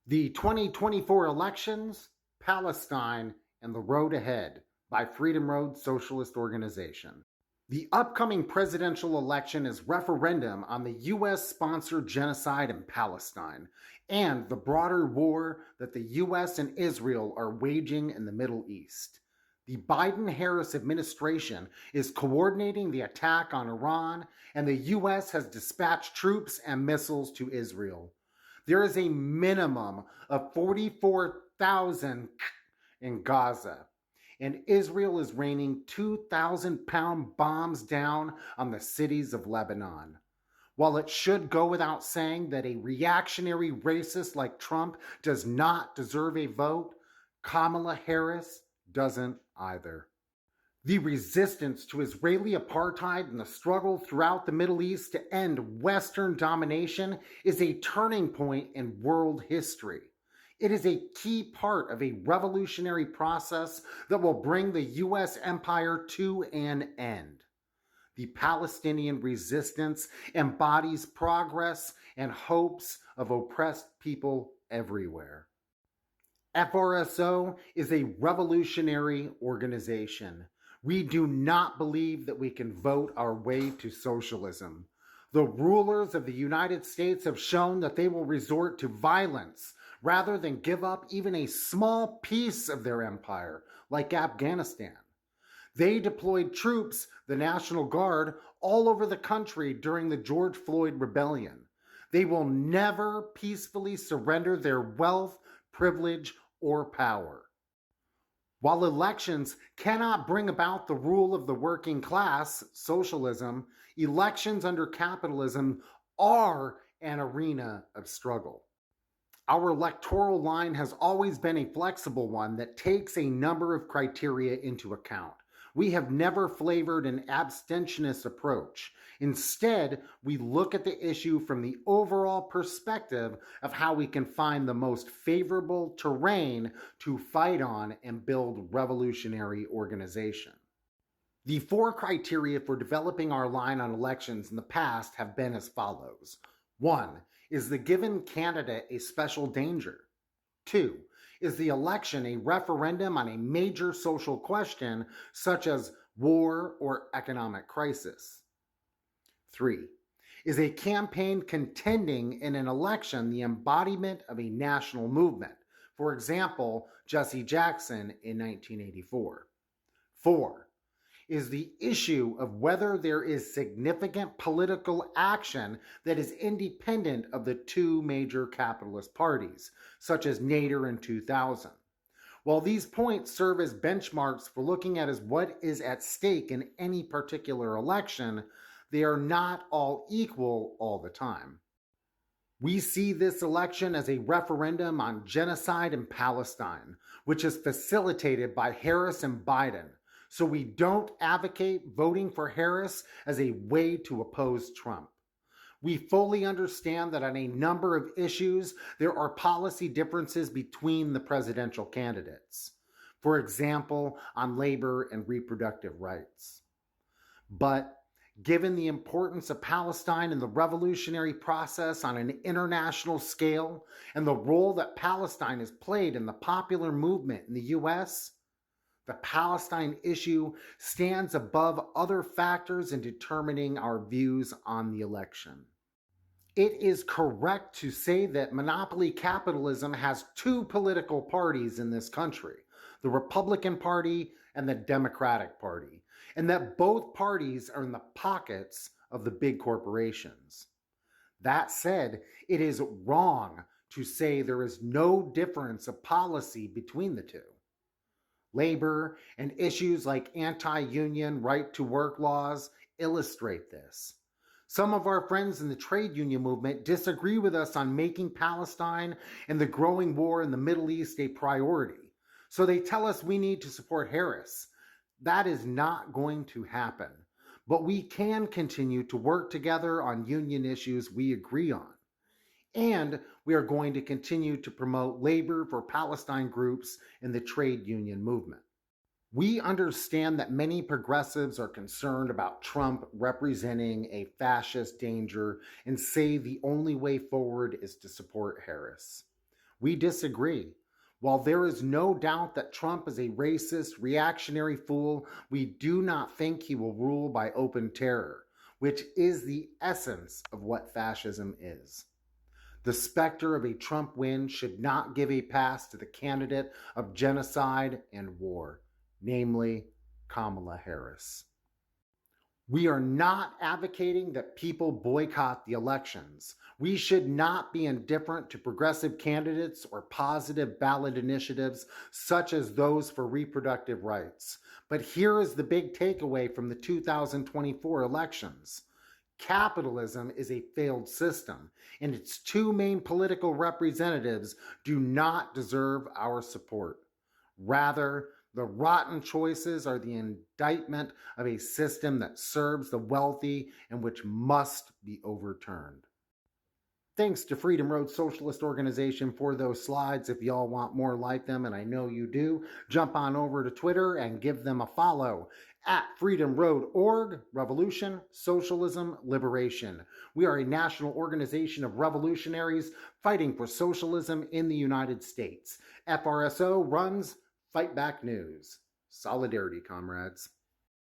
The 2024 Elections, Palestine, and the Road Ahead by Road Socialist Organization. The upcoming presidential election is referendum on the U.S.-sponsored genocide in Palestine and the broader war that the U.S. and Israel are waging in the Middle East. The Biden-Harris administration is coordinating the attack on Iran, and the U.S. has dispatched troops and missiles to Israel. There is a minimum of 44,000 in Gaza, and Israel is raining 2,000-pound bombs down on the cities of Lebanon. While it should go without saying that a reactionary racist like Trump does not deserve a vote, Kamala Harris doesn't either. The resistance to Israeli apartheid and the struggle throughout the Middle East to end Western domination is a turning point in world history. It is a key part of a revolutionary process that will bring the U.S. empire to an end. The Palestinian resistance embodies progress and hopes of oppressed people everywhere. FRSO is a revolutionary organization. We do not believe that we can vote our way to socialism. The rulers of the United States have shown that they will resort to violence rather than give up even a small piece of their empire, like Afghanistan. They deployed troops, the National Guard, all over the country during the George Floyd rebellion. They will never peacefully surrender their wealth, privilege, or power. While elections cannot bring about the rule of the working class, socialism, elections under capitalism are an arena of struggle. Our electoral line has always been a flexible one that takes a number of criteria into account. We have never flavored an abstentionist approach. Instead, we look at the issue from the overall perspective of how we can find the most favorable terrain to fight on and build revolutionary organization. The four criteria for developing our line on elections in the past have been as follows. 1. Is the given candidate a special danger? 2. Is the election a referendum on a major social question such as war or economic crisis? 3. Is a campaign contending in an election the embodiment of a national movement? For example, Jesse Jackson in 1984. 4. Is the issue of whether there is significant political action that is independent of the two major capitalist parties, such as Nader in 2000. While these points serve as benchmarks for looking at what is at stake in any particular election, they are not all equal all the time. We see this election as a referendum on genocide in Palestine, which is facilitated by Harris and Biden. So we don't advocate voting for Harris as a way to oppose Trump. We fully understand that on a number of issues, there are policy differences between the presidential candidates. For example, on labor and reproductive rights. But given the importance of Palestine in the revolutionary process on an international scale and the role that Palestine has played in the popular movement in the U.S., the Palestine issue stands above other factors in determining our views on the election. It is correct to say that monopoly capitalism has two political parties in this country, the Republican Party and the Democratic Party, and that both parties are in the pockets of the big corporations. That said, it is wrong to say there is no difference of policy between the two. Labor and issues like anti-union right-to-work laws illustrate this. Some of our friends in the trade union movement disagree with us on making Palestine and the growing war in the Middle East a priority. So they tell us we need to support Harris. That is not going to happen. But we can continue to work together on union issues we agree on. And we are going to continue to promote labor for Palestine groups in the trade union movement. We understand that many progressives are concerned about Trump representing a fascist danger and say the only way forward is to support Harris. We disagree. While there is no doubt that Trump is a racist, reactionary fool, we do not think he will rule by open terror, which is the essence of what fascism is. The specter of a Trump win should not give a pass to the candidate of genocide and war, namely Kamala Harris. We are not advocating that people boycott the elections. We should not be indifferent to progressive candidates or positive ballot initiatives such as those for reproductive rights. But here is the big takeaway from the 2024 elections. Capitalism is a failed system, and its two main political representatives do not deserve our support. Rather, the rotten choices are the indictment of a system that serves the wealthy and which must be overturned. Thanks to Road Socialist Organization for those slides. If y'all want more like them, and I know you do, jump on over to Twitter and give them a follow at Freedom Road Org, Revolution, Socialism, Liberation. We are a national organization of revolutionaries fighting for socialism in the United States. FRSO runs Fight Back News. Solidarity, comrades.